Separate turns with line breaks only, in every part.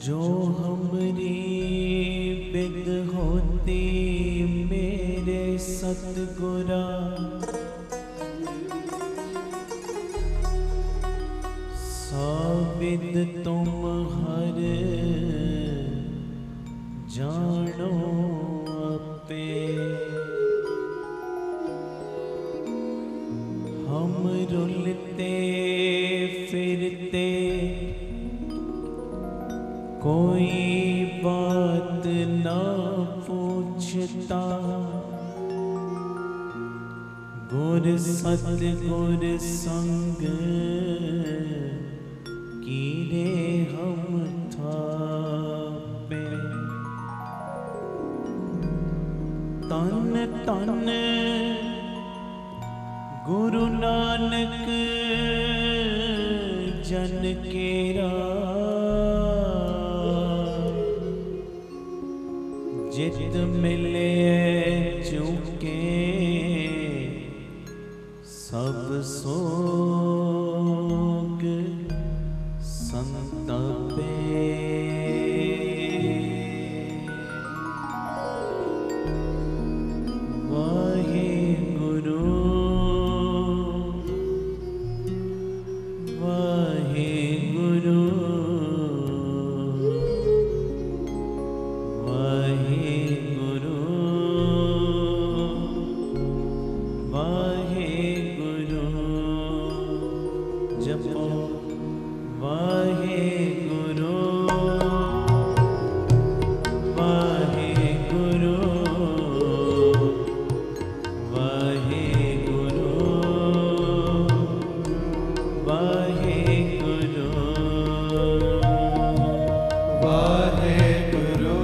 जो हमरी बिग होती मेरे सतगुरा, साबिद तुम हर जानो अपे। हम रुलते फिरते कोई बात ना पूछता, गुर सतगुर संग कीरे हम थापे। तन तन गुरु नानक जन केरा, जित मिले चूके सब सोग संतापे। वाहे गुरु वाहे गुरु वाहे गुरु वाहे गुरु। जपो वाहे गुरु वाहे गुरु वाहे गुरु वाहे गुरु
वाहे गुरु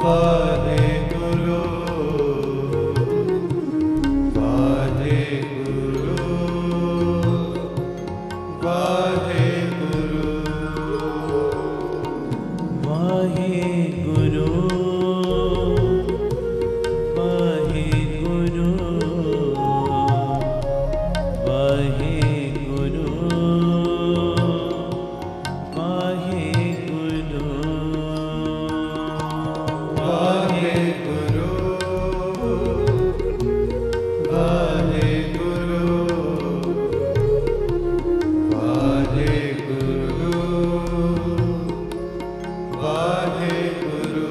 वाहे गुरु वाहे गुरु वाहे गुरु
वाहे गुरु वाहे गुरु वाहे गुरु वाहे गुरु
वाहे गुरु वाहे गुरु वाहे गुरु वाहे गुरु।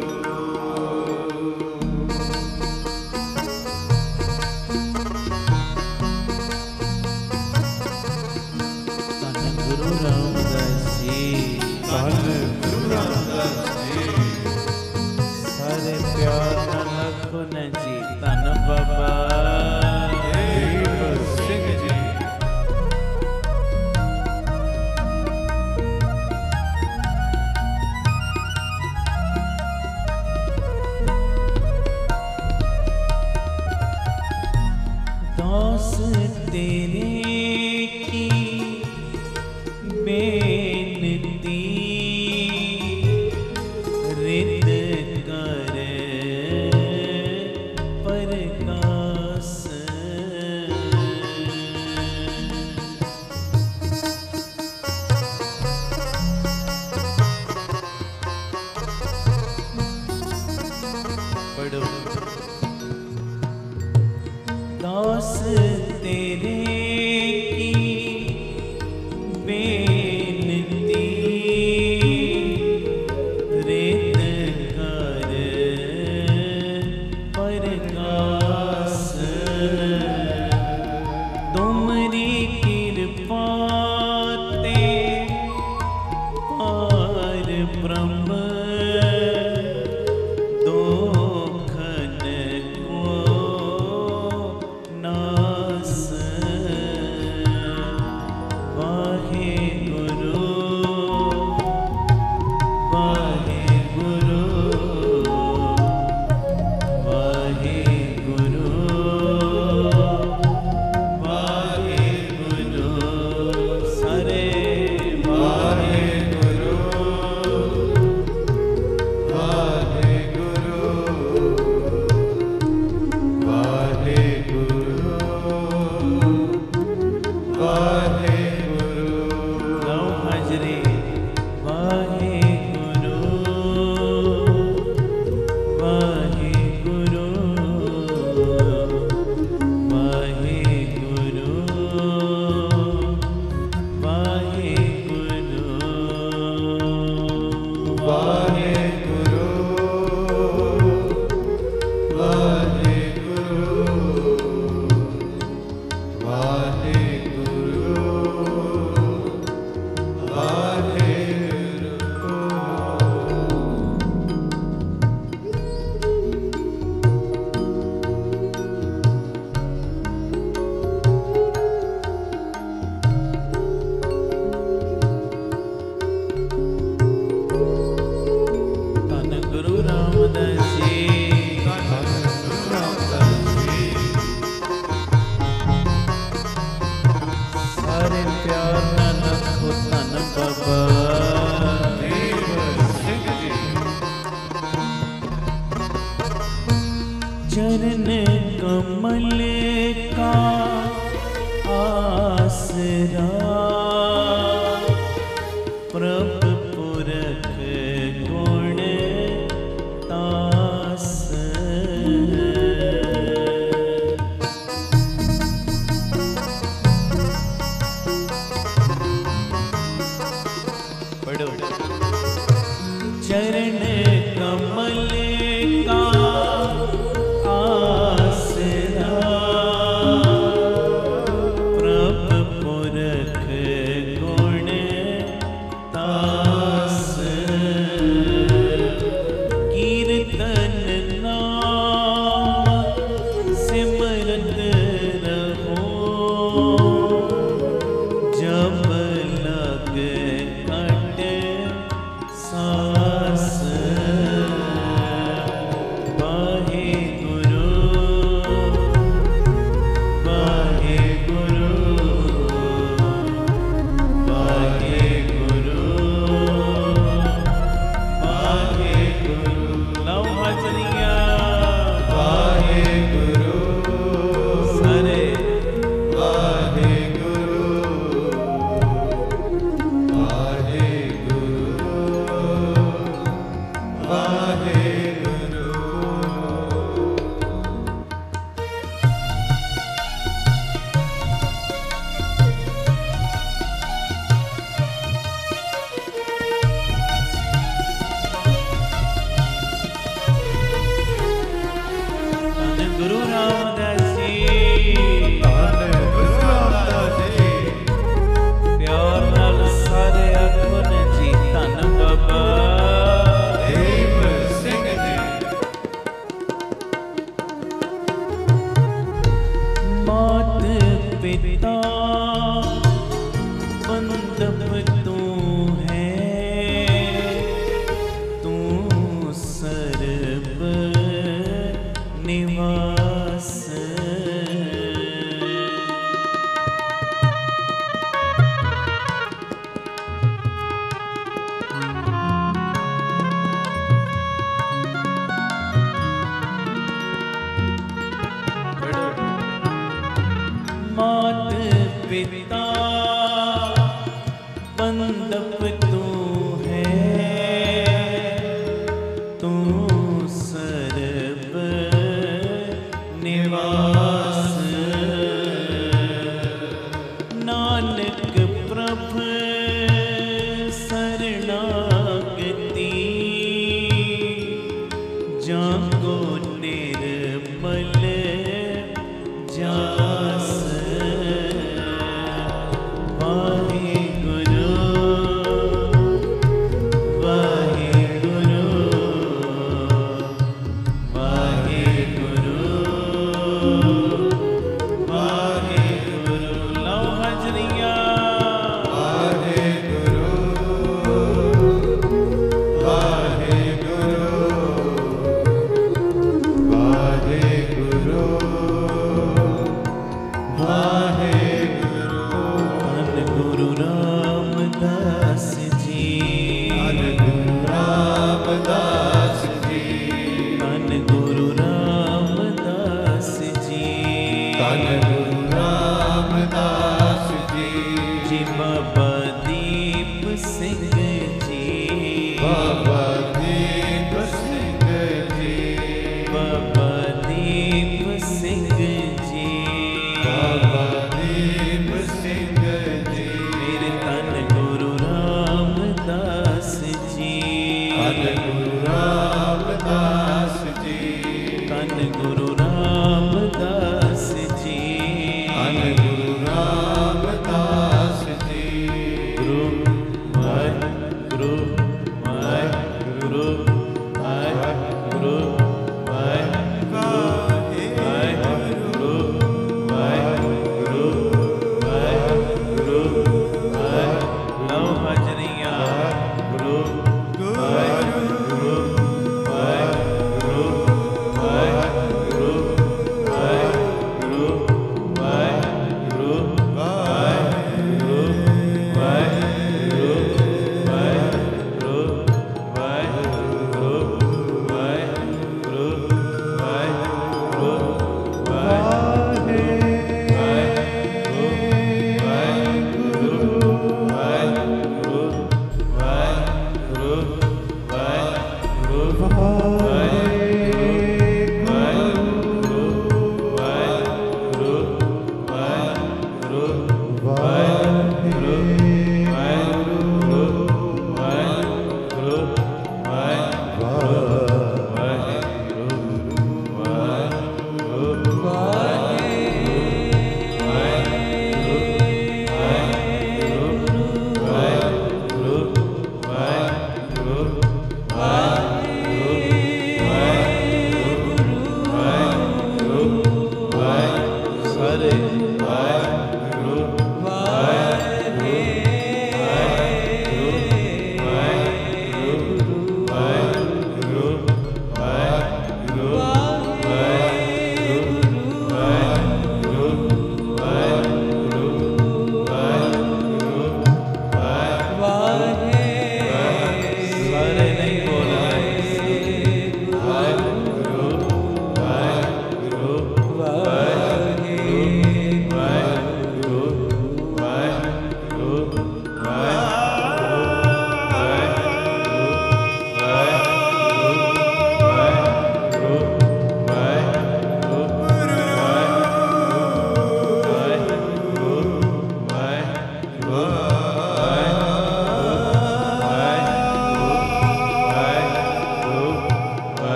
धन गुरु रामदास जी,
धन गुरु रामदास जी,
सारे प्यार न लखन जी, धन बाबा
दीप सिंह जी,
दास तेरे की बेनती रिद कर प्रकाश। पढ़ो। दास तेरे की बेनती रिद कर प्रकाश। तुमरी कृपा ते पार ब्रह्म दोखन को नास। वाहे गुरु वाहे गुरु वाहे गुरु वाहे गुरु। सारे
वाहे गुरु वाहे गुरु वाहे गुरु वाहे गुरु।
गाँव हाजरी चरण कमल का आसरा प्रभ पुरख गुण तास। पढ़ो। चरण कमल का आसरा प्रभ पुरख गुण तास। कीर्तन नाम सिमरत रहो जब लग कट सास। वाहे गुरु वाहे गुरु वाहे गुरु वाहे गुरु। लव हाजरिया
वाहे गुरु
सारे
वाहे गुरु वाहे गुरु वाहे गुरु।
धन गुरु रामदास जी
धन गुरु रामदास जी
प्यार नाल सारे आखो ने जी धन बाबा
दीप सिंह जी।
मात पिता बंधप तू है तू सर्व निवास। मात पिता बंधप तू है तू सर्व निवास। नानक प्रभ शरणागति जाको निर्मल जास। वाहे गुरु वाहे गुरु वाहे गुरु वाहे गुरु। लव हाजरिया
वाहे गुरु वाहे गुरु वाहे गुरु वाहे गुरु।
धन गुरु रामदास जी
धन गुरु रामदास जी
धन गुरु रामदास जी
धन गुरु रामदास जी
जी बाबा दीप सिंह जी
बाबा दीप सिंह जी
बाबा दीप सिंह जी
बाबा दीप सिंह जी
मेरे धन गुरु रामदास जी
धन गुरु रामदास जी
धन गुरु रामदास जी
धन गुरु रामदास जी।
गुरु वाहेगुरु वाहेगुरु वाहेगुरु वाहेगुरु वाहेगुरु वाहेगुरु वाहेगुरु। लव हाजरिया गुरु वाहेगुरु वाहेगुरु वाहेगुरु वाहेगुरु वाहेगुरु वाहेगुरु वाहेगुरु वाहेगुरु वाहेगुरु वाहेगुरु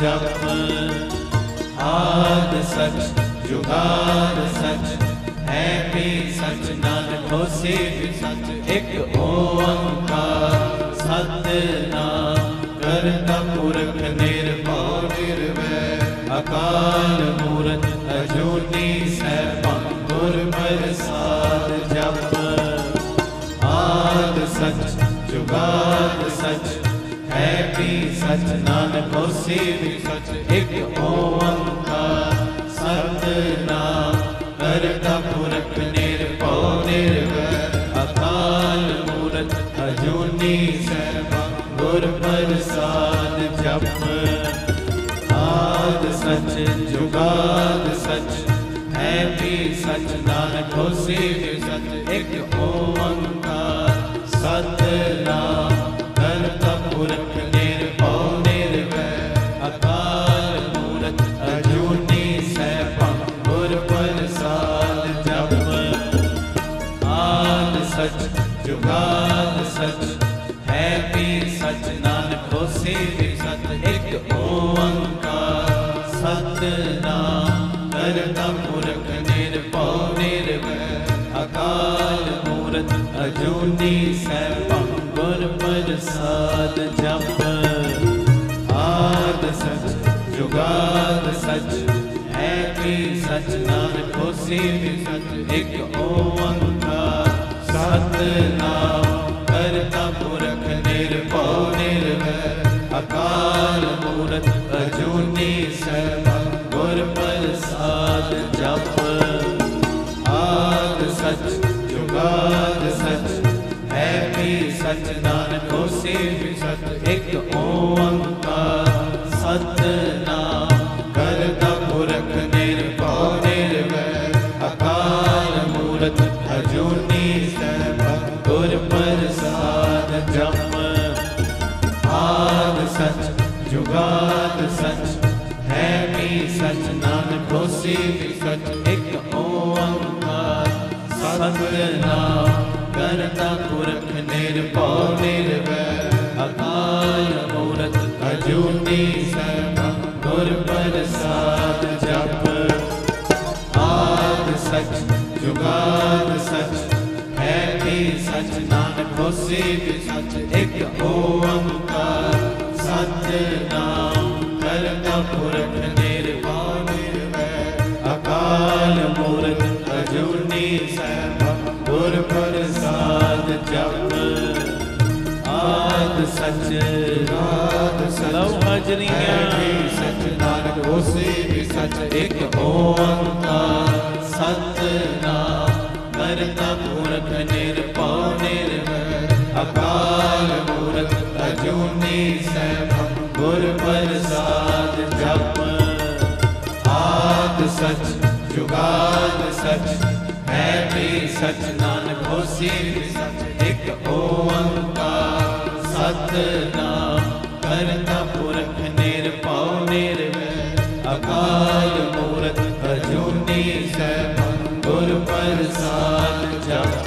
जप। आद सच जुगाद सच है भी सच नानक होसी भी सच। एक ओंकार सतनाम करता पुरख निर्भव निर्वैर अकाल मूरत अजूनी सैभं गुर प्रसाद जप। आद सच जुगाद सच है भी सच नानक होसी भी सच। एक ओंकार सतनाम करता पुरख निर्भव निर्वैर अकाल मूरत अजूनी सैभं गुर प्रसाद जप। आद सच जुगाद सच है भी सच नानक होसी भी सच। एक ओंकार सतनाम करता पुरख निर्भव निर्वैर अकाल मूरत अजूनी सैभं गुर प्रसाद जप। आद सच जुगाद सच है भी सच नानक होसी भी सच। एक ओंकार सतनाम करता पुरख निर्भव निर्वैर अकाल मूरत अजूनी सैभं गुर प्रसाद जप। आद सच जुगाद सच है भी सच नानक होसी भी सच। एक ओंकार सतनाम करता पुरख निर्भव निर्वैर अकाल मूरत अजूनी सैभं गुर प्रसाद जप। आद सच जुगाद सच है भी सच नानक होसी भी सच। एक ओंकार सतनाम करता पुरख निर्भव निर्वैर अकाल मूरत अजूनी सैभं गुर प्रसाद जप। आद सच जुगाद सच है भी सच नानक होसी भी सच। एक ओंकार सतनाम करता पुरख निर्भव निर्वैर अकाल मूरत अजूनी सैभं गुर प्रसाद जप। आद सच जुगाद सच है भी सच नानक होसी भी सच। एक ओंकार सतनाम करता पुरख निर्भव निर्वैर अकाल मूरत अजूनी सैभं गुर प्रसाद जप। आद सच जुगाद सच लव हाजरियां सच नानक होसी भी सच। एक ओंकार सतनाम करता पुरख निर्भव निर्वैर अकाल मूरत अजूनी सैभं गुर प्रसाद जप। आद सच जुगाद सच है भी सच नानक होसी भी सच। एक ओंकार सतनाम करता पुरख निर्भव निर्वैर अकाल मूरत अजूनी सैभं गुर प्रसाद जप।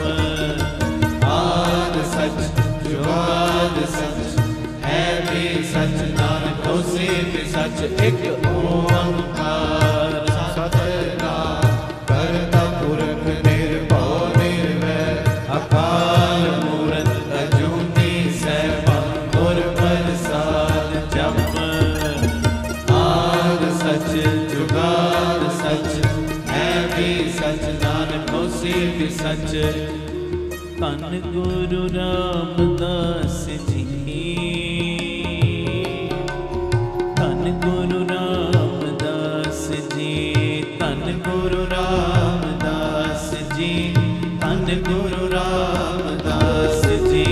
आद सच जुगाद सच है भी सच नानक होसी भी सच। एक ओंकार सतनाम करता पुरख निर्भव निर्वैर अकाल मूरत अजूनी सैभं गुर प्रसाद जप। आद सच जुगाद सच है भी सच नानक होसी भी सच। धन गुरु रामदास जी धन गुरु रामदास जी धन गुरु रामदास जी धन गुरु रामदास जी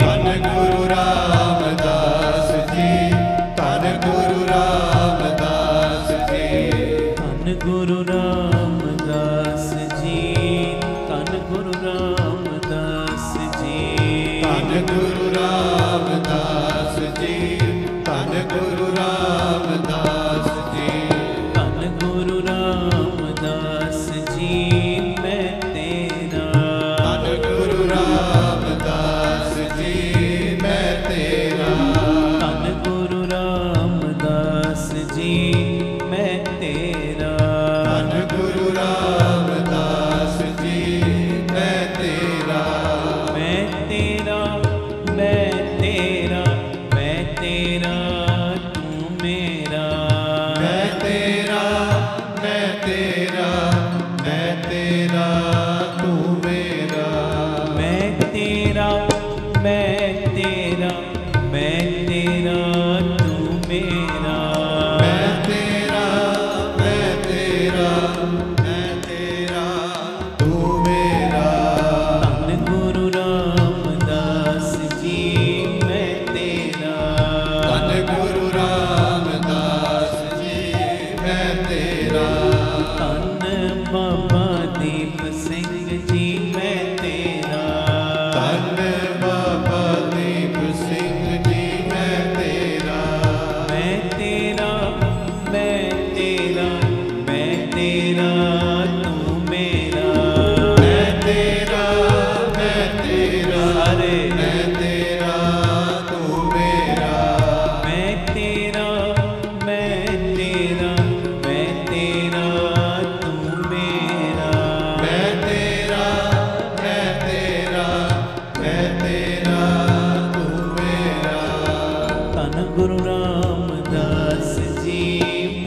धन गुरु रामदास जी धन गुरु रामदास जी
धन गुरु रामदास जी धन गुरु रामदास जी
धन गुरु रामदास जी धन गुरु रामदास जी
धन गुरु रामदास जी मैं तेरा
धन गुरु रामदास जी मैं तेरा
धन गुरु रामदास जी मैं तेरा।
धन गुरु रामदास जी मैं तेरा।
मैं तेरा मैं तेरा मैं तेरा तू मेरा।
मैं तेरा मैं तेरा मैं तेरा तू मेरा।
मैं तेरा मैं तेरा मैं तेरा तू मेरा।
मैं तेरा मैं तेरा मैं तेरा तू मेरा।
धन गुरु रामदास जी मैं तेरा।
धन गुरु रामदास जी मैं तेरा।
धन बाबा दीप सिंह जी मैं तेरा।
धन बाबा दीप सिंह जी मैं तेरा।
मैं तेरा मैं तेरा मैं तेरा तू मेरा।
मैं तेरा मैं तेरा
अरे
मैं तेरा तू मेरा।
मैं तेरा मैं तेरा मैं तेरा तू मेरा।
मैं तेरा मैं तेरा मैं तेरा तू मेरा।
धन गुरु रामदास जी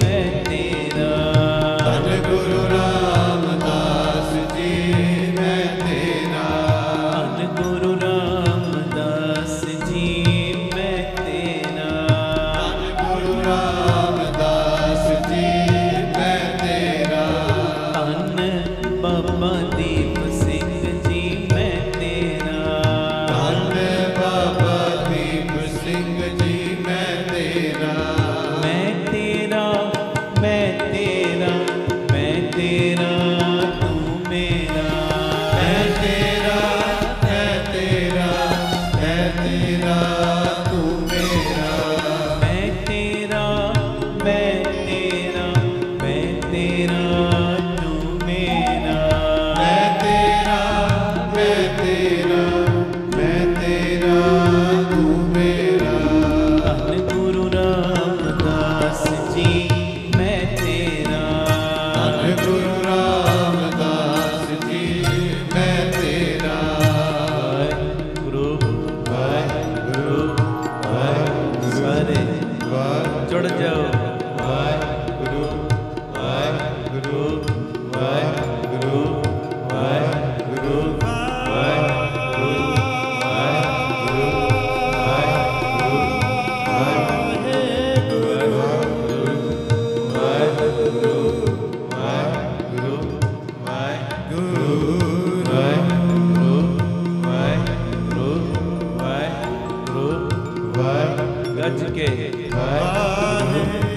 मैं तेरा।
धन गुरु रामदास जी मैं तेरा।
धन गुरु रामदास जी मैं तेरा।
धन गुरु रामदास जी मैं तेरा।
धन बाबा दीप सिंह जी मैं तेरा।
धन बाबा दीप सिंह जी मैं तेरा।
मैं तेरा मैं तेरा मैं तेरा तू मेरा।
मैं तेरा मैं तेरा मैं तेरा तू मेरा।
मैं तेरा मैं तेरा मैं तेरा तू मेरा।
मैं तेरा मैं तेरा मैं तेरा तू मेरा।
धन गुरु रामदास जी मैं तेरा।
धन गुरु रामदास जी मैं तेरा।
वाहिगुरु वाहिगुरु वाहिगुरु। सारे जुड़ जाओ।
वाहिगुरु वाहिगुरु
वाहिगुरु वाहिगुरु वाहिगुरु वाहिगुरु वाहिगुरु वाहिगुरु वाहिगुरु वाहिगुरु वाहिगुरु वाहिगुरु। गज के वाहिगुरु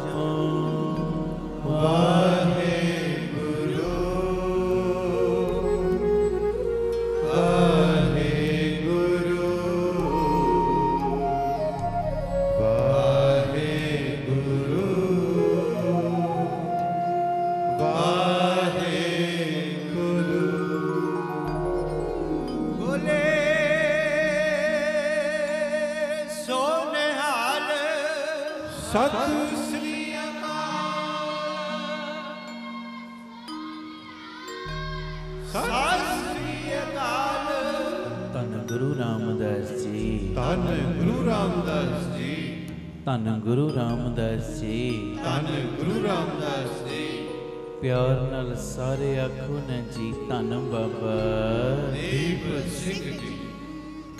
ਜਪੋ।
ਵਾਹਿਗੁਰੂ ਵਾਹਿਗੁਰੂ ਵਾਹਿਗੁਰੂ ਵਾਹਿਗੁਰੂ।
ਬੋਲੇ ਸੋ ਨਿਹਾਲ
ਸਤਿ ਸ੍ਰੀ
ਸਤਿ ਸ੍ਰੀ ਅਕਾਲ।
ਧੰਨ ਗੁਰੂ ਰਾਮਦਾਸ ਜੀ,
ਧੰਨ ਗੁਰੂ ਰਾਮਦਾਸ ਜੀ,
ਧੰਨ ਗੁਰੂ ਰਾਮਦਾਸ ਜੀ।
ਧੰਨ ਗੁਰੂ ਰਾਮਦਾਸ ਜੀ।
ਪਿਆਰ ਨਾਲ ਸਾਰੇ ਆਖੋ ਨਾ ਜੀ ਧੰਨ ਬਾਬਾ
ਦੀਪ ਸਿੰਘ ਜੀ।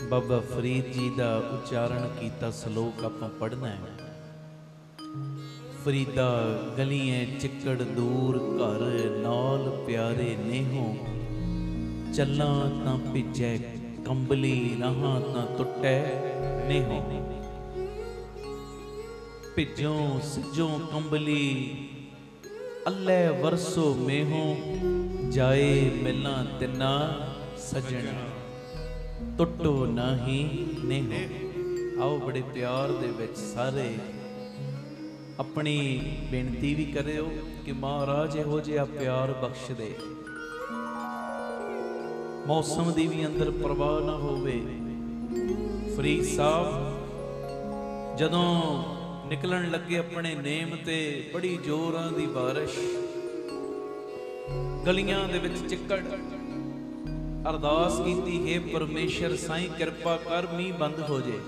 ਬਾਬਾ ਫਰੀਦ ਜੀ ਦਾ ਉਚਾਰਨ ਕੀਤਾ ਸ਼ਲੋਕ ਆਪਾਂ ਪੜ੍ਹਨਾ ਹੈ। ਫਰੀਦਾ ਗਲੀਆਂ ਚਿੱਕੜ ਦੂਰ ਘਰ ਨਾਲ ਪਿਆਰੇ ਨੇਹੋ, ਚੱਲਾਂ ਤਾਂ ਭਿੱਜੈ ਕੰਬਲੀ ਰਹਾਂ ਤਾਂ ਟੁੱਟੈ ਨੇਹੋ। ਭਿੱਜੋ ਸਿਜੋ ਕੰਬਲੀ ਅੱਲੇ ਵਰਸੋ ਮੇਹੋ, ਜਾਏ ਮਿਲਾਂ ਤਿੰਨਾ ਸਜਣਾ ਟੁੱਟੋ ਨਾਹੀ ਨੇਹੋ। ਆਓ ਬੜੇ ਪਿਆਰ ਦੇ ਵਿੱਚ ਸਾਰੇ ਆਪਣੀ ਬੇਨਤੀ ਵੀ ਕਰਿਓ ਕਿ ਮਹਾਰਾਜ ਇਹੋ ਜਿਹਾ ਪਿਆਰ ਬਖਸ਼ ਦੇ। ਮੌਸਮ ਦੀ ਵੀ ਅੰਦਰ ਪ੍ਰਵਾਹ ਨਾ ਹੋਵੇ। ਫਰੀਦ ਸਾਹਿਬ ਜਦੋਂ ਨਿਕਲਣ ਲੱਗੇ ਆਪਣੇ ਨੇਮ ਤੇ, ਬੜੀ ਜ਼ੋਰਾਂ ਦੀ ਬਾਰਿਸ਼, ਗਲੀਆਂ ਦੇ ਵਿੱਚ ਚਿੱਕੜ। ਅਰਦਾਸ ਕੀਤੀ, ਹੇ ਪਰਮੇਸ਼ਰ ਸਾਈਂ ਕਿਰਪਾ ਕਰ ਮੀਂਹ ਬੰਦ ਹੋ ਜੇ,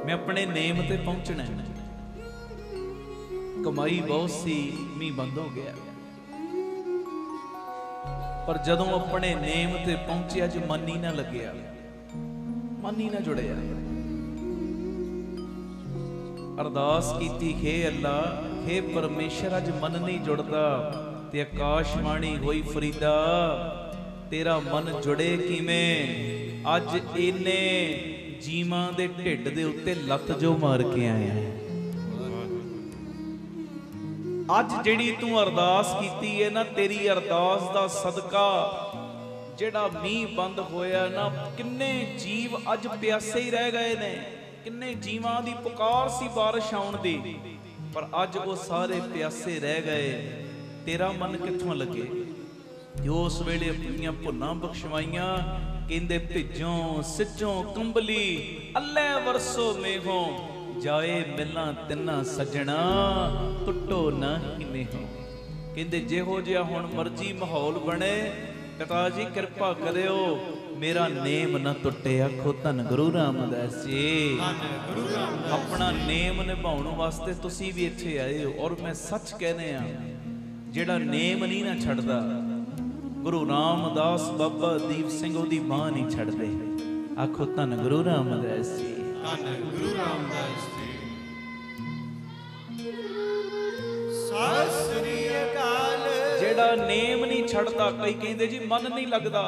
ਮੈਂ ਆਪਣੇ ਨੇਮ ਤੇ ਪਹੁੰਚਣਾ ਹੈ। ਕਮਾਈ ਬਹੁਤ ਸੀ, ਮੀਂਹ ਬੰਦ ਹੋ ਗਿਆ। ਪਰ ਜਦੋਂ ਆਪਣੇ ਨੇਮ ਤੇ ਪਹੁੰਚਿਆ ਅੱਜ ਮਨ ਹੀ ਨਾ ਲੱਗਿਆ, ਮਨ ਹੀ ਨਾ ਜੁੜਿਆ। ਅਰਦਾਸ ਕੀਤੀ, ਹੇ ਅੱਲਾ, ਹੇ ਪਰਮੇਸ਼ਰ ਅੱਜ ਮਨ ਨਹੀਂ ਜੁੜਦਾ। ਤੇ ਆਕਾਸ਼ਬਾਣੀ ਹੋਈ, ਫਰੀਦਾ ਤੇਰਾ ਮਨ ਜੁੜੇ ਕਿਵੇਂ? ਅੱਜ ਇਹਨੇ ਜੀਵਾਂ ਦੇ ਢਿੱਡ ਦੇ ਉੱਤੇ ਲੱਤ ਜੋ ਮਾਰ ਕੇ ਆਇਆ ਹੈ। ਅੱਜ ਜਿਹੜੀ ਤੂੰ ਅਰਦਾਸ ਕੀਤੀ ਹੈ ਨਾ, ਤੇਰੀ ਅਰਦਾਸ ਦਾ ਸਦਕਾ ਜਿਹੜਾ ਮੀਂਹ ਬੰਦ ਹੋਇਆ ਨਾ, ਕਿੰਨੇ ਜੀਵ ਅੱਜ ਪਿਆਸੇ ਹੀ ਰਹਿ ਗਏ ਨੇ। ਕਿੰਨੇ ਜੀਵਾਂ ਦੀ ਪੁਕਾਰ ਸੀ ਬਾਰਿਸ਼ ਆਉਣ ਦੀ, ਪਰ ਅੱਜ ਉਹ ਸਾਰੇ ਪਿਆਸੇ ਰਹਿ ਗਏ। ਤੇਰਾ ਮਨ ਕਿੱਥੋਂ ਲੱਗੇ? ਕਿ ਉਸ ਵੇਲੇ ਆਪਣੀਆਂ ਭੁੱਲਾਂ ਬਖਸ਼ਵਾਈਆਂ। ਕਹਿੰਦੇ ਭਿੱਜੋ ਸਿੱਜੋ ਕੰਬਲੀ ਅੱਲੇ ਵਰਸੋ ਮੇਹੋ, ਜਾਏ ਮਿਲਾਂ ਤਿੰਨਾ ਸਜਣਾ ਟੁੱਟੋ ਨਾਹੀ ਨੇਹੋ। ਕਹਿੰਦੇ ਜਿਹੋ ਜਿਹਾ ਹੁਣ ਮਰਜ਼ੀ ਮਾਹੌਲ ਬਣੇ, ਪਿਤਾ ਜੀ ਕਿਰਪਾ ਕਰਿਓ ਮੇਰਾ ਨੇਮ ਨਾ ਟੁੱਟੇ। ਆਖੋ ਧੰਨ ਗੁਰੂ ਰਾਮਦਾਸ ਜੀ। ਆਪਣਾ ਨੇਮ ਨਿਭਾਉਣ ਵਾਸਤੇ ਤੁਸੀਂ ਵੀ ਇੱਥੇ ਆਏ ਹੋ। ਔਰ ਮੈਂ ਸੱਚ ਕਹਿੰਦੇ ਆ, ਜਿਹੜਾ ਨੇਮ ਨਹੀਂ ਨਾ ਛੱਡਦਾ, ਗੁਰੂ ਰਾਮਦਾਸ ਬਾਬਾ ਦੀਪ ਸਿੰਘ ਉਹਦੀ ਬਾਂਹ ਨਹੀਂ ਛੱਡਦੇ। ਆਖੋ ਧੰਨ ਗੁਰੂ ਰਾਮਦਾਸ ਜੀ।
ਧੰਨ ਗੁਰੂ ਰਾਮਦਾਸ ਜੀ।
ਸਤਿ ਸ੍ਰੀ ਅਕਾਲ।
ਜਿਹੜਾ ਨੇਮ ਨਹੀਂ ਛੱਡਦਾ, ਕਈ ਕਹਿੰਦੇ ਜੀ ਮਨ ਨਹੀਂ ਲੱਗਦਾ।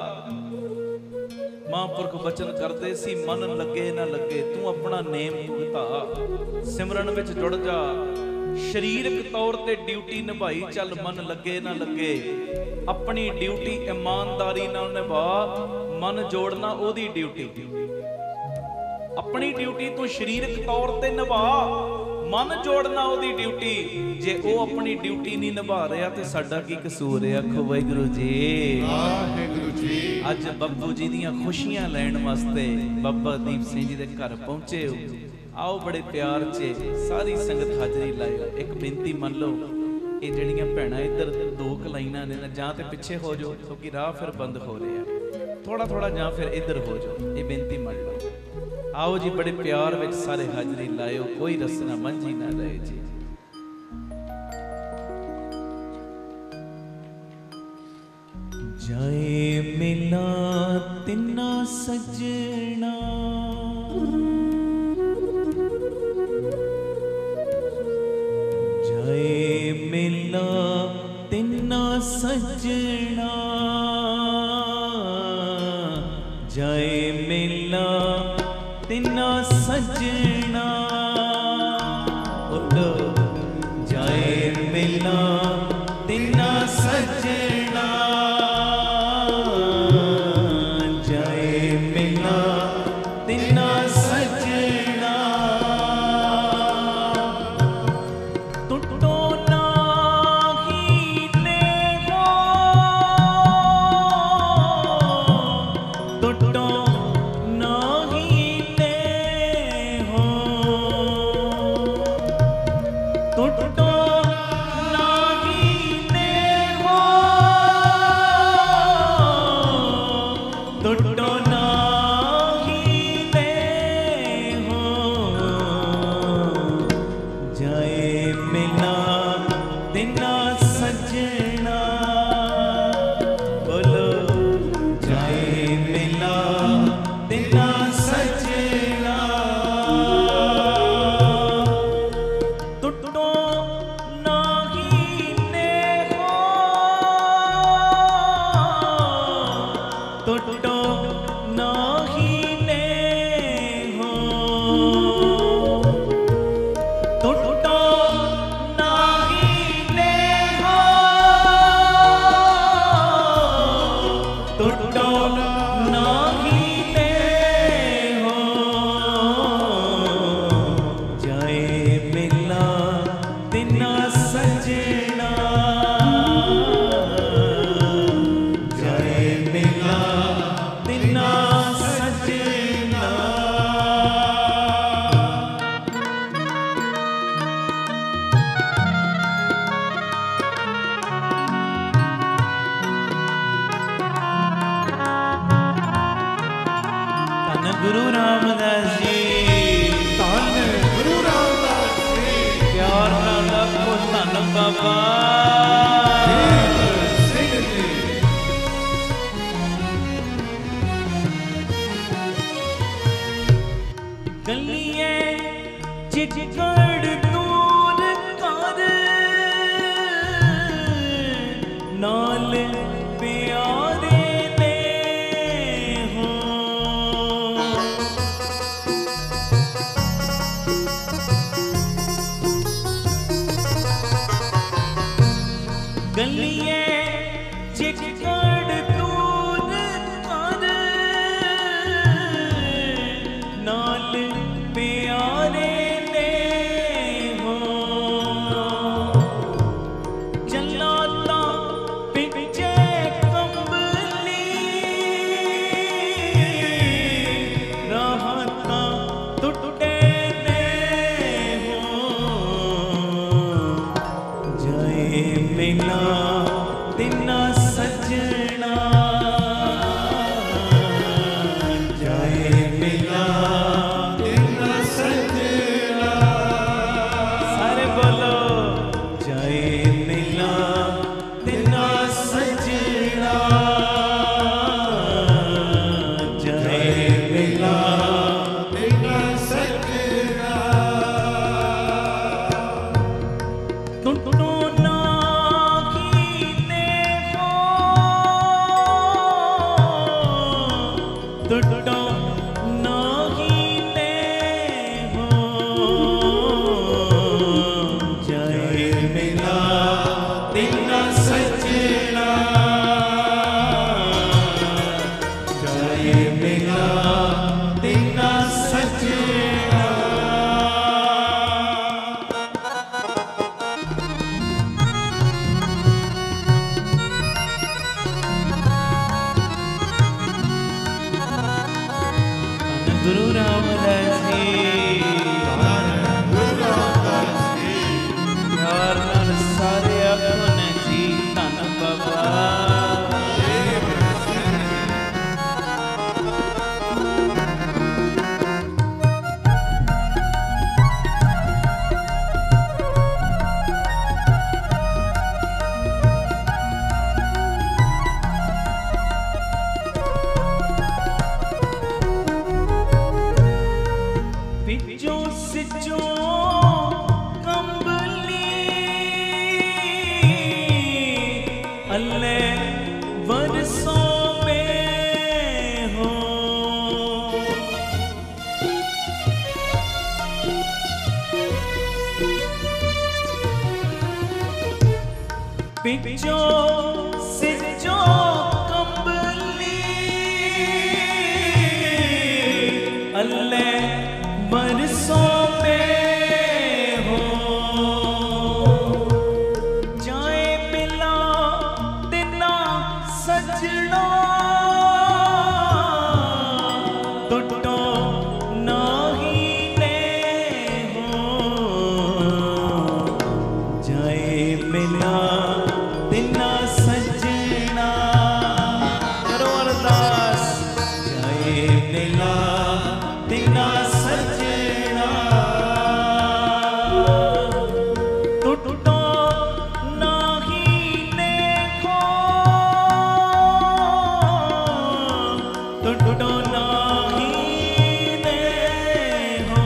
ਮਹਾਂਪੁਰਖ ਬਚਨ ਕਰਦੇ ਸੀ, ਮਨ ਲੱਗੇ ਨਾ ਲੱਗੇ, ਤੂੰ ਆਪਣਾ ਨੇਮ ਭੁਗਤਾ, ਸਿਮਰਨ ਵਿੱਚ ਜੁੜ ਜਾ। ਸਰੀਰਕ ਤੌਰ ਤੇ ਡਿਊਟੀ ਨਿਭਾਈ ਚੱਲ, ਮਨ ਲੱਗੇ ਨਾ ਲੱਗੇ। ਆਪਣੀ ਡਿਊਟੀ ਇਮਾਨਦਾਰੀ ਨਾਲ ਨਿਭਾ, ਮਨ ਜੋੜਨਾ ਉਹਦੀ ਡਿਊਟੀ। ਆਪਣੀ ਡਿਊਟੀ ਤੂੰ ਸਰੀਰਕ ਤੌਰ ਤੇ ਨਿਭਾ, ਮਨ ਜੋੜਨਾ ਉਹਦੀ ਡਿਊਟੀ। ਜੇ ਉਹ ਆਪਣੀ ਡਿਊਟੀ ਨਹੀਂ ਨਿਭਾ ਰਿਹਾ ਤੇ ਸਾਡਾ ਕੀ ਕਸੂਰ ਹੈ? ਆਖੋ ਵਾਹਿਗੁਰੂ ਜੀ।
ਵਾਹਿਗੁਰੂ ਜੀ।
ਅੱਜ ਬੱਬੂ ਜੀ ਦੀਆਂ ਖੁਸ਼ੀਆਂ ਲੈਣ ਵਾਸਤੇ ਬਾਬਾ ਦੀਪ ਸਿੰਘ ਜੀ ਦੇ ਘਰ ਪਹੁੰਚੇ ਹੋ। ਆਓ ਬੜੇ ਪਿਆਰ 'ਚ ਸਾਰੀ ਸੰਗਤ ਹਾਜ਼ਰੀ ਲਾਇਓ। ਇੱਕ ਬੇਨਤੀ ਮੰਨ ਲਓ, ਇਹ ਜਿਹੜੀਆਂ ਭੈਣਾਂ ਇੱਧਰ ਦੋ ਲਾਈਨਾਂ ਨੇ ਨਾ, ਜਾਂ ਤੇ ਪਿੱਛੇ ਹੋ ਜਾਓ ਕਿਉਂਕਿ ਰਾਹ ਫਿਰ ਬੰਦ ਹੋ ਰਿਹਾ, ਥੋੜਾ ਥੋੜਾ, ਜਾਂ ਫਿਰ ਇੱਧਰ ਹੋ ਜਾਓ। ਇਹ ਬੇਨਤੀ ਮੰਨ ਲਓ। ਆਓ ਜੀ ਬੜੇ ਪਿਆਰ ਵਿੱਚ ਸਾਰੇ ਹਾਜ਼ਰੀ ਲਾਇਓ, ਕੋਈ ਰਸਨਾ ਮੰਝੀ ਨਾ ਰਹੇ ਜੀ। ਜਾਏ ਮਿਲਾਂ ਤਿੰਨਾ ਸਜਣਾ, ਜਾਏ ਮਿਲਾਂ ਤਿੰਨਾ ਸਜਣਾ, ਜਾਏ ਮਿਲਾਂ ਤਿੰਨਾ ਸਜਣਾ। सजना जाए मिला तिना सजना धन गुरु रामदास जी
ਧੰਨ ਗੁਰੂ ਰਾਮਦਾਸ ਜੀ
प्यार नाल आखो धन बाबा
ਸਿੰਘ ਜੀ
गलिए चिचकड़ दूर कर नाल प्यारे ने हो गलिए चिचकड़ दूर कर नाल प्यारे ने हो जलाता पिछे कंबली राहता टुटे ने हो जाए मिला तिना सजना जाए मिला
ਤਿੰਨ ਸਜਣਾ
सारे बोलो जाए मिला तिना सजना जाए मिला
ਤਿੰਨ ਸਜਣਾ
टुटो ना कीने हो टुटो ना कीने हो जाए मिला तिना सजना जाए मिला तिना सजना गुरु रामदास जी
ਗੁਰੂ ਰਾਮਦਾਸ ਜੀ
प्यार नाल सारे आखो ने जी धन बाबा पिछो सिचो कंबली अल्ले वर्षों में हो पिछो सिचो कंबली अल्ले बरसों में हो जाए मिला तिना सजना टुटो नाही ने हो जाए मिला तिना सजना करो अरदास जाए मिला तिना सजना टुटो नाही ने खो टुटो नाही ने हो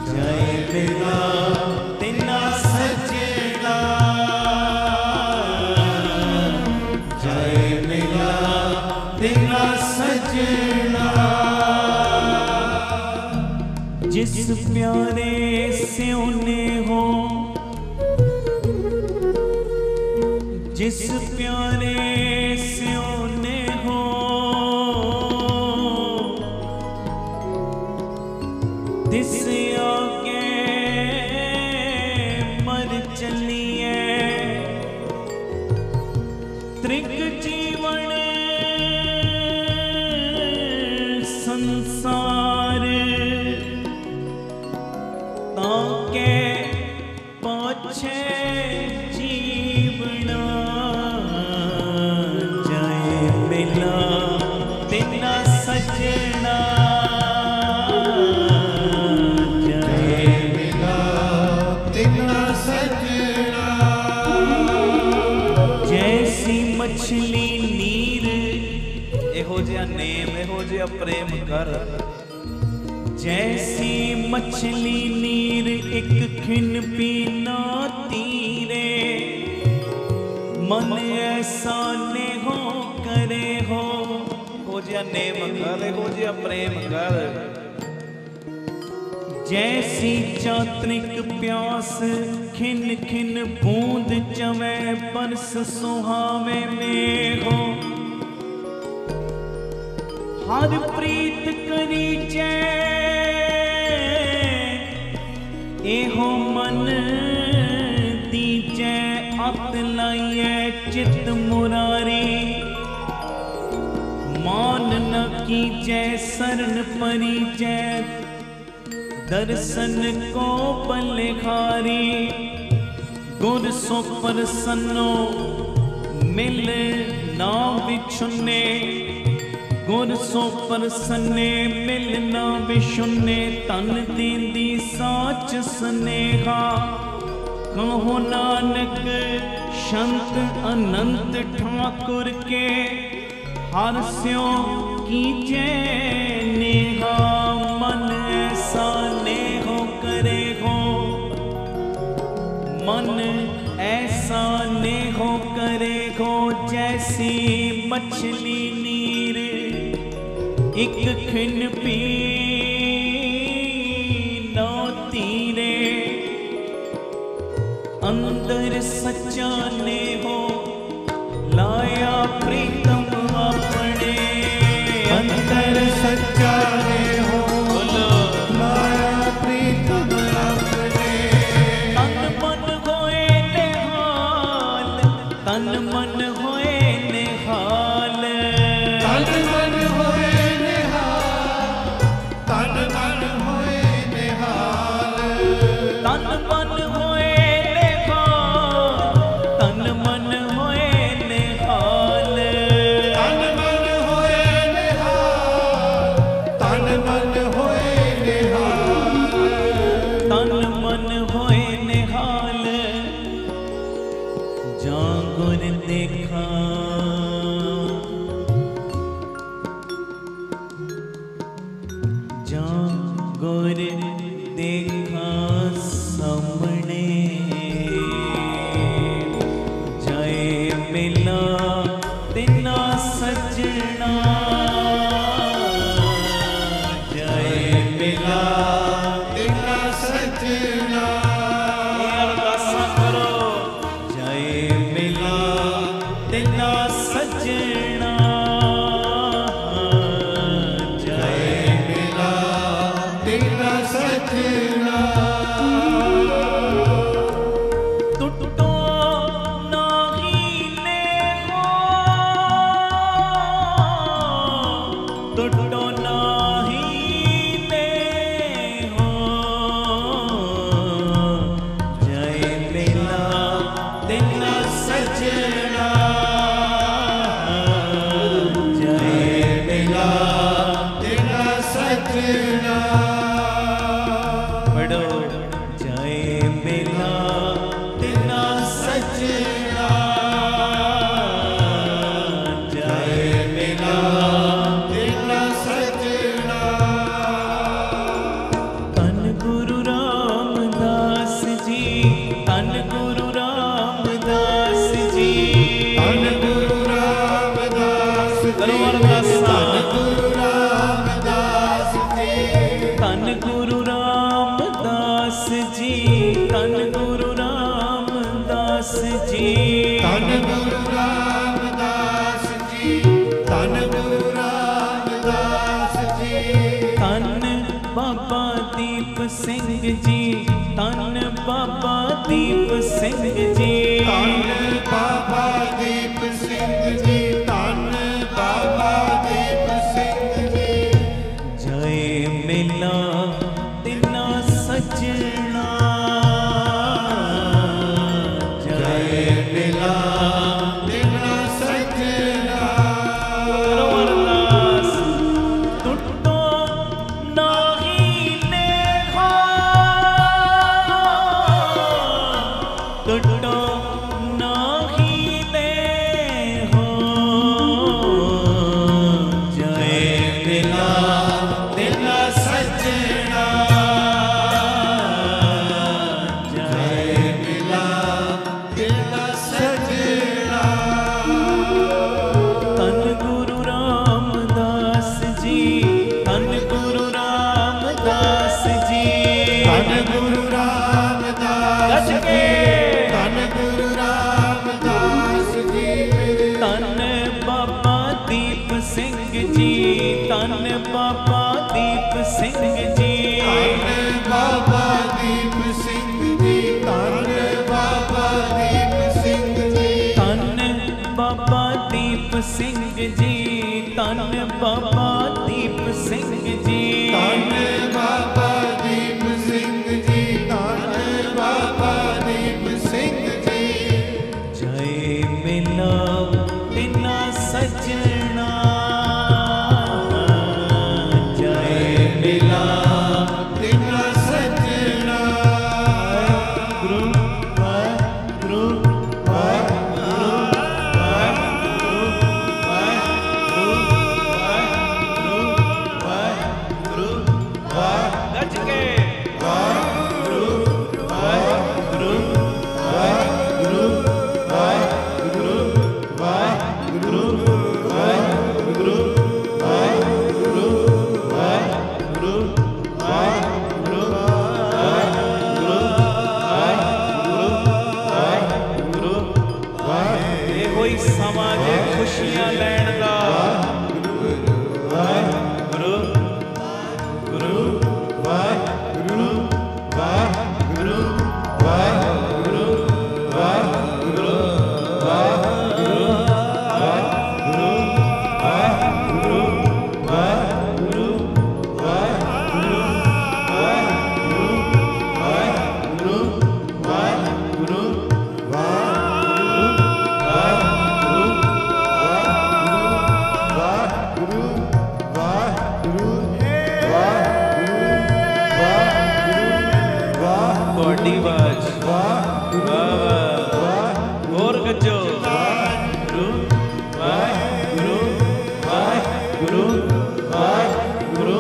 जाए मिला तिना सजना जाए मिला तिना सजना जिस प्यारे से उन्हें हो जिस प्यारे से उन्हें हो तिस आके चलिए त्रिक जीवन संसार ताके पाछे जीवना जाए मिला तेना सजना जाए
मिला तेना सजना
जैसी मछली नीर एहो जिहा नेम एहो जिहा प्रेम कर जैसी मछली नीर एक खिन पीना तीरे मन ऐसा ने हो करे हो जिहा नेम कर हो जिहा प्रेम कर जैसी चात्रिक प्यास खिन खिन बूंद चवे बरस सुहावे में हो हर प्रीत करी जै एहो मन दीजै अत लाइए चित मुरारी मान न कीजै शरण परिजै दर्शन को बलिहारी गुर सो प्रसन्नो मिल ना बिछुने गुर सो प्रसन्ने मिलना विशुन्ने तन दींदी साच स्नेहा कहो नानक संत अनंत ठाकुर के हर स्यो कीजे नेहा मन ऐसा नेहो करे हो मन ऐसा नेहो करे हो जैसी मछली नीर एक खिन पी ना तीरे अंदर सच्चा ने हो लाया प्रीतम अपने
अंदर सच्चा ने हो लाया प्रीतम अपने
तन मन होए निहाल तन मन होए निहाल
तन मन होए निहाल तन मन होए निहाल
तन मन होए निहाल तन मन होए निहाल
तन मन होए निहाल तन मन होए निहाल
तन मन होए निहाल जागुर देखा जागुर देखा सामने जाए मिला तेना सजना जाए मिला
तेरा सजना
अरदासा करो जाए मिला तेना सजना जाए
मिला तेरा सजना
टुटो नाही ने हो टुटो नाही ने हो जय मिला तेना सजना जय मिला
तेरा सजना
पढ़ो जय मिला तेना सजना जय मिला
तेरा सजना
तन गुरु रामदास जी तन गुरु रामदास जी
धन गुरु रामदास
करो अरदासा
गुरु रामदास जी
तन गुरु रामदास जी तन गुरु रामदास जी
धन गुरु रामदास जी धन गुरु रामदास जी
तन बाबा दीप सिंह जी तन बाबा दीप सिंह जी,
धन बाबा दीप सिंह जी, धन बाबा दीप सिंह जी।
जय मिला तिना सजना,
जय मिला तिना सजना।
करो अरदास। टुटो नाही लेखा, टुटो नाही लेहो, जय मिला
तिना सजना, जय मिला तिना सजना।
धन गुरु रामदास जी, धन गुरु रामदास जी,
धन गुरु रामदास
गज के।
धन गुरु रामदास जी मेरे।
धन बाबा दीप सिंह जी, धन बाबा दीप सिंह जी,
धन बाबा दीप सिंह जी, धन बाबा दीप सिंह जी।
धन बाबा दीप सिंह जी, धन बाबा दीप सिंह जी,
धन बाबा दीप सिंह जी, धन बाबा दीप सिंह जी।
जय मिला तिना सजना, जय
मिला तिना सजना।
गुरु वाहिगुरु वाहिगुरु वाहिगुरु वाहिगुरु वाहिगुरु वाहिगुरु वाहिगुरु गज के। वाहिगुरु वाहिगुरु वाहिगुरु वाहिगुरु वाहिगुरु वाहिगुरु वाहिगुरु वाहिगुरु वाहिगुरु वाहिगुरु वाहिगुरु। ये होई समाज खुशियां लैण दा। वाहिगुरु गुरु वाहिगुरु वाहिगुरु वाहिगुरु वाहिगुरु वाहिगुरु वाहिगुरु वाहिगुरु वाहिगुरु वाहिगुरु वाहिगुरु वाहिगुरु ਤੁਹਾਡੀ ਆਵਾਜ਼ ਵਾਹ ਵਾਹ ਹੋਰ ਗੱਜੋ। ਵਾਹਿਗੁਰੂ ਵਾਹਿਗੁਰੂ ਵਾਹਿਗੁਰੂ ਵਾਹਿਗੁਰੂ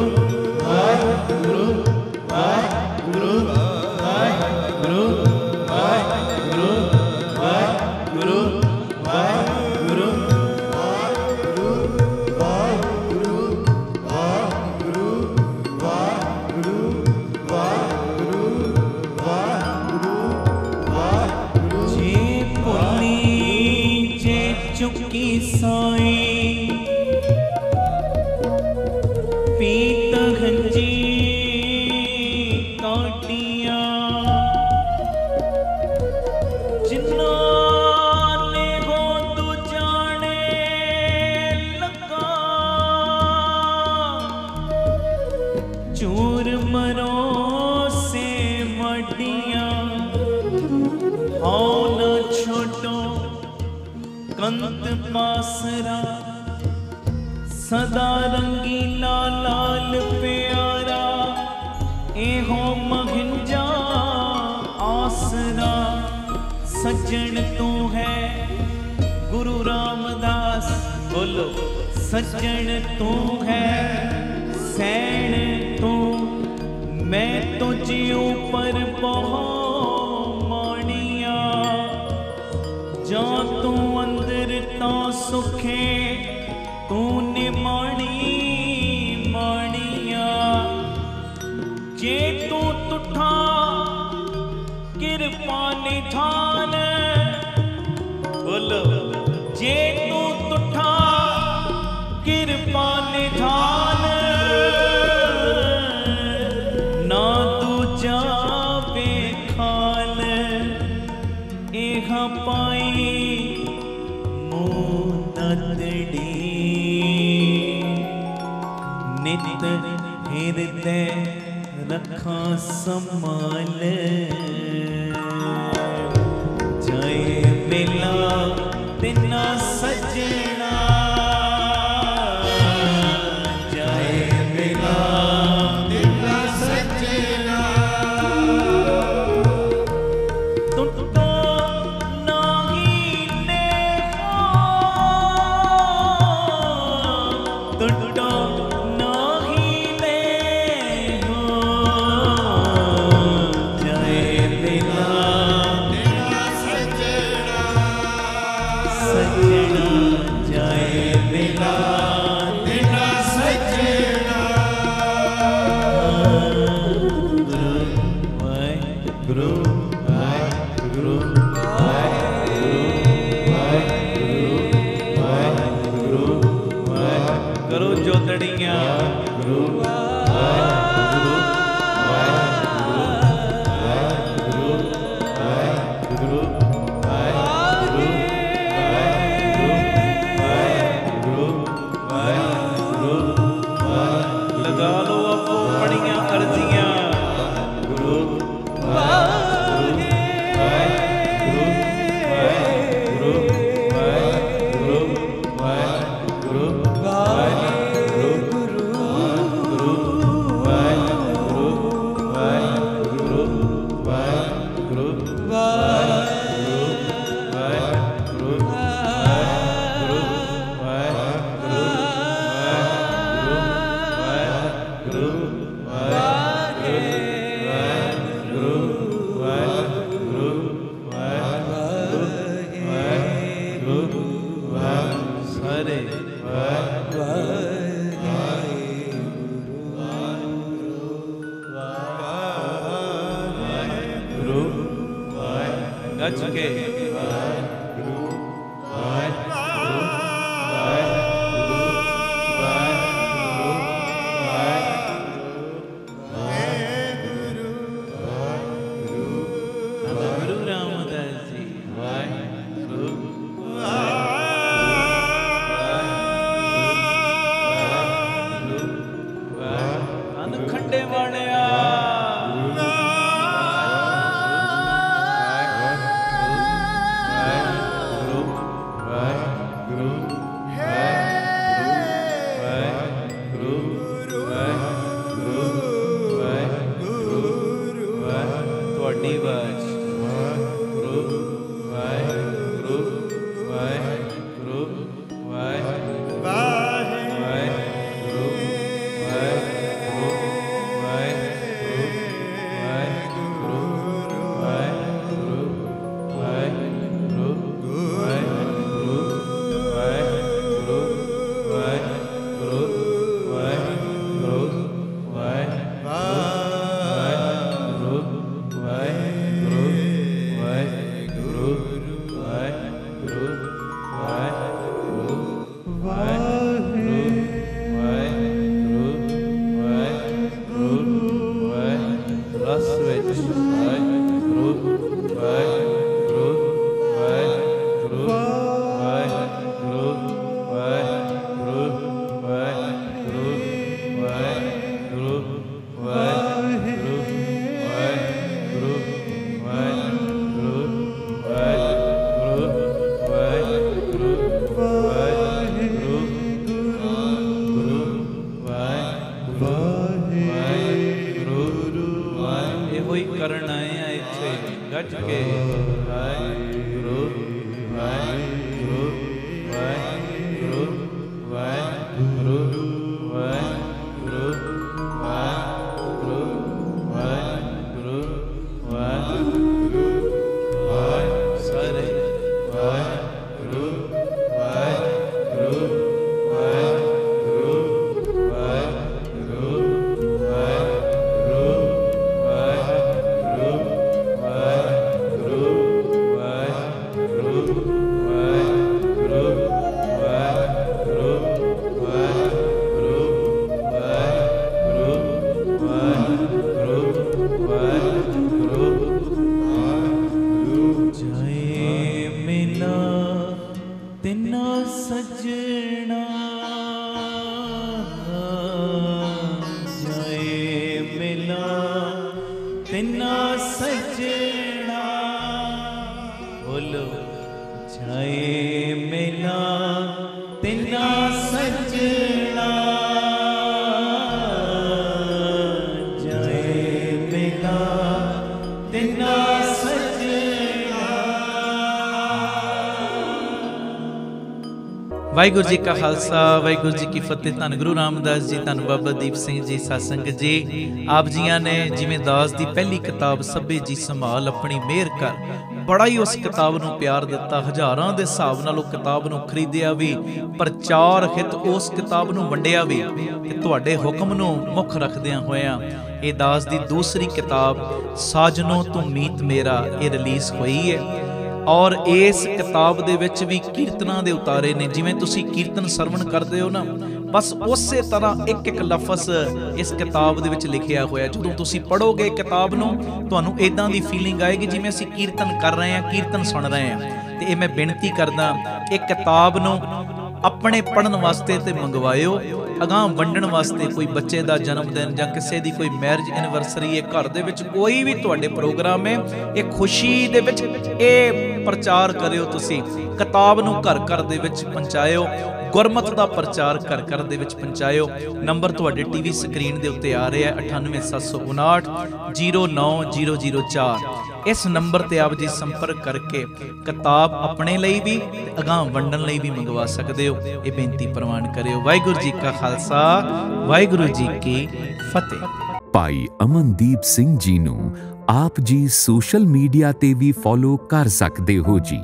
ਵਾਹਿਗੁਰੂ ਵਾਹਿਗੁਰੂ ਵਾਹਿਗੁਰੂ ਵਾਹਿਗੁਰੂ ਵਾਹਿਗੁਰੂ ਵਾਹਿਗੁਰੂ। जे भुली जे चुकी साई, पीत हंजी काटिया, जिन्ना ने हो तू जाने लगा, चूर मरो से मटिया, हाँ न छोटो कंत पासरा, सदा रंगीला लाल प्यारा, एहो महिंजा आसरा। सज्जन तू है गुरु रामदास, बोलो सज्जन तू है सैन तू, मैं तुझे ऊपर बहुत मानिया, जा तू अंदर ता सुखे तूने मानी मानिया, जे तू तुठा कृपा निधान, बोलो जे तू तुठा कृपा निधान, ना तू जावे खान। नेहा पाई मोनतड़ी नित हृदय रखा संभाल जाए मिला तिना सजना जाए मिला
तिना सजना
टुटो नाही नेहा टुटो नाही नेहा जाए मिला
तिना सजना
सजना जाए मिला
तिना सजना
गुरु गुरु करो जोतड़ियां गुरु लगा लो अपो पड़ियां अर्जियां गुरु सारे गुरु गज के गुरु रामदास जी गुरु खंडे वालिया ਤੁਹਾਡੀ ਆਵਾਜ਼ ਗੁਰੂ ਵਾਹਿਗੁਰੂ ਵਾਹਿਗੁਰੂ ਵਾਹਿਗੁਰੂ ਵਾਹਿਗੁਰੂ ਵਾਹਿਗੁਰੂ ਵਾਹਿਗੁਰੂ ਵਾਹਿਗੁਰੂ ਵਾਹਿਗੁਰੂ ਵਾਹਿਗੁਰੂ ਵਾਹਿਗੁਰੂ ਵਾਹਿਗੁਰੂ ਰਸ ਵਿੱਚ ਵਾਹਿਗੁਰੂ ਵਾਹਿਗੁਰੂ ਵਾਹਿਗੁਰੂ ਵਾਹਿਗੁਰੂ ਵਾਹਿਗੁਰੂ ਵਾਹਿਗੁਰੂ ਵਾਹਿਗੁਰੂ ਵਾਹਿਗੁਰੂ ਵਾਹਿਗੁਰੂ ਵਾਹਿਗੁਰੂ ਵਾਹਿਗੁਰੂ ਵਾਹਿਗੁਰੂ ਗੁਰੂ ਵਾਹਿਗੁਰੂ ਇਹੋ ਹੀ ਕਰਨ ਆਏ ਆ ਇੱਥੇ ਗੱਜ ਕੇ ਵਾਹਿਗੁਰੂ ਵਾਹਿਗੁਰੂ ਵਾਹਿਗੁਰੂ ਵਾਹਿਗੁਰੂ ਵਾਹਿਗੁਰੂ ਵਾਹਿਗੁਰੂ ਵਾਹਿਗੁਰੂ ਵਾਹਿਗੁਰੂ ਸਾਰੇ ਵਾਹਿਗੁਰੂ ਵਾਹਿਗੁਰੂ ਵਾਹਿਗੁਰੂ ਵਾਹਿਗੁਰੂ ਵਾਹਿਗੁਰੂ ਵਾਹਿਗੁਰੂ ਵਾਹਿਗੁਰੂ ਵਾਹਿਗੁਰੂ ਜਾਏ ਮਿਲਾ ਤਿਨਾ ਸਜਣਾ, ਜਾਏ ਮਿਲਾ ਤਿਨਾ ਵਾਹਿਗੁਰੂ ਜੀ ਕਾ ਖਾਲਸਾ ਵਾਹਿਗੁਰੂ ਜੀ ਕੀ ਫਤਿਹ। ਧੰਨ ਗੁਰੂ ਰਾਮਦਾਸ ਜੀ, ਧੰਨ ਬਾਬਾ ਦੀਪ ਸਿੰਘ ਜੀ, ਸਾਧ ਸੰਗਤ ਜੀ। ਆਪ ਜੀਆਂ ਨੇ ਜਿਵੇਂ ਦਾਸ ਦੀ ਪਹਿਲੀ ਕਿਤਾਬ ਸਭੇ ਜੀ ਸੰਭਾਲ ਆਪਣੀ ਮਿਹਰ ਕਰ ਬੜਾ ਹੀ ਉਸ ਕਿਤਾਬ ਨੂੰ ਪਿਆਰ ਦਿੱਤਾ। ਹਜ਼ਾਰਾਂ ਦੇ ਹਿਸਾਬ ਨਾਲ ਉਹ ਕਿਤਾਬ ਨੂੰ ਖਰੀਦਿਆ ਵੀ, ਪ੍ਰਚਾਰ ਹਿਤ ਉਸ ਕਿਤਾਬ ਨੂੰ ਵੰਡਿਆ ਵੀ, ਤੇ ਤੁਹਾਡੇ ਹੁਕਮ ਨੂੰ ਮੁੱਖ ਰੱਖਦਿਆਂ ਹੋਇਆਂ ਇਹ ਦਾਸ ਦੀ ਦੂਸਰੀ ਕਿਤਾਬ ਸਾਜਨੋ ਤੂੰ ਮੀਤ ਮੇਰਾ ਇਹ ਰਿਲੀਜ਼ ਹੋਈ ਹੈ। ਔਰ ਇਸ ਕਿਤਾਬ ਦੇ ਵਿੱਚ ਵੀ ਕੀਰਤਨਾਂ ਦੇ ਉਤਾਰੇ ਨੇ। ਜਿਵੇਂ ਤੁਸੀਂ ਕੀਰਤਨ ਸਰਵਣ ਕਰਦੇ ਹੋ ਨਾ, ਬਸ ਉਸੇ ਤਰ੍ਹਾਂ ਇੱਕ ਇੱਕ ਲਫ਼ਜ਼ ਇਸ ਕਿਤਾਬ ਦੇ ਵਿੱਚ ਲਿਖਿਆ ਹੋਇਆ। ਜਦੋਂ ਤੁਸੀਂ ਪੜ੍ਹੋਗੇ ਕਿਤਾਬ ਨੂੰ, ਤੁਹਾਨੂੰ ਇਦਾਂ ਦੀ ਫੀਲਿੰਗ ਆਏਗੀ ਜਿਵੇਂ ਅਸੀਂ ਕੀਰਤਨ ਕਰ ਰਹੇ ਹਾਂ, ਕੀਰਤਨ ਸੁਣ ਰਹੇ ਹਾਂ। ਤੇ ਇਹ ਮੈਂ ਬੇਨਤੀ ਕਰਦਾ, ਇਹ ਕਿਤਾਬ ਨੂੰ ਆਪਣੇ ਪੜ੍ਹਨ ਵਾਸਤੇ ਤੇ ਮੰਗਵਾਇਓ, ਅਗਾਂਹ ਵੰਡਣ ਵਾਸਤੇ। ਕੋਈ ਬੱਚੇ ਦਾ ਜਨਮ ਦਿਨ ਜਾਂ ਕਿਸੇ ਦੀ ਕੋਈ ਮੈਰਿਜ ਐਨੀਵਰਸਰੀ ਹੈ, ਘਰ ਦੇ ਵਿੱਚ ਕੋਈ ਵੀ ਤੁਹਾਡੇ ਪ੍ਰੋਗਰਾਮ ਹੈ, ਇਹ ਖੁਸ਼ੀ ਦੇ ਵਿੱਚ ਇਹ ਪ੍ਰਚਾਰ ਕਰਿਓ। ਤੁਸੀਂ ਕਿਤਾਬ ਨੂੰ ਘਰ ਘਰ ਦੇ ਵਿੱਚ ਪਹੁੰਚਾਇਓ, ਗੁਰਮਤਿ ਦਾ ਪ੍ਰਚਾਰ ਘਰ ਘਰ ਦੇ ਵਿੱਚ ਪਹੁੰਚਾਇਓ। ਨੰਬਰ ਤੁਹਾਡੇ ਟੀਵੀ ਸਕਰੀਨ ਦੇ ਉੱਤੇ ਆ ਰਿਹਾ 9875 09004। ਇਸ ਨੰਬਰ ਤੇ ਆਪ ਜੀ ਸੰਪਰਕ ਕਰਕੇ ਕਿਤਾਬ ਆਪਣੇ ਲਈ ਵੀ ਅਗਾਂਹ ਵੰਡਣ ਲਈ ਵੀ ਮੰਗਵਾ ਸਕਦੇ ਹੋ। ਇਹ ਬੇਨਤੀ ਪ੍ਰਵਾਨ ਕਰਿਓ। ਵਾਹਿਗੁਰੂ ਜੀ ਕਾ ਖਾਲਸਾ ਵਾਹਿਗੁਰੂ ਜੀ ਕੀ ਫਤਿਹ।
ਭਾਈ ਅਮਨਦੀਪ ਸਿੰਘ ਜੀ ਨੂੰ ਆਪ ਜੀ ਸੋਸ਼ਲ ਮੀਡੀਆ ਤੇ ਵੀ ਫੋਲੋ ਕਰ ਸਕਦੇ ਹੋ ਜੀ।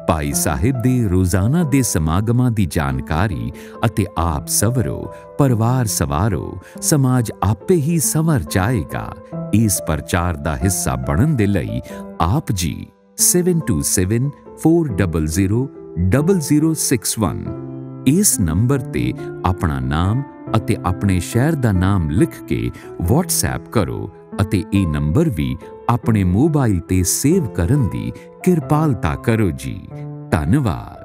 ਭਾਈ ਸਾਹਿਬ ਦੇ ਰੋਜ਼ਾਨਾ ਦੇ ਸਮਾਗਮਾਂ ਦੀ ਜਾਣਕਾਰੀ ਅਤੇ ਆਪ ਸਵਰੋ, ਪਰਿਵਾਰ ਸਵਾਰੋ, ਸਮਾਜ ਆਪੇ ਹੀ ਸੰਵਰ ਜਾਏਗਾ। ਇਸ ਪ੍ਰਚਾਰ ਦਾ ਹਿੱਸਾ ਬਣਨ ਦੇ ਲਈ ਆਪ ਜੀ 7274000061 ਇਸ ਨੰਬਰ ਤੇ ਆਪਣਾ ਨਾਮ ਅਤੇ ਆਪਣੇ ਸ਼ਹਿਰ ਦਾ ਨਾਮ ਲਿਖ ਕੇ WhatsApp ਕਰੋ ਅਤੇ ਇਹ ਨੰਬਰ ਵੀ ਆਪਣੇ ਮੋਬਾਈਲ ਤੇ ਸੇਵ ਕਰਨ ਦੀ ਕਿਰਪਾਲਤਾ ਕਰੋ ਜੀ। ਧੰਨਵਾਦ।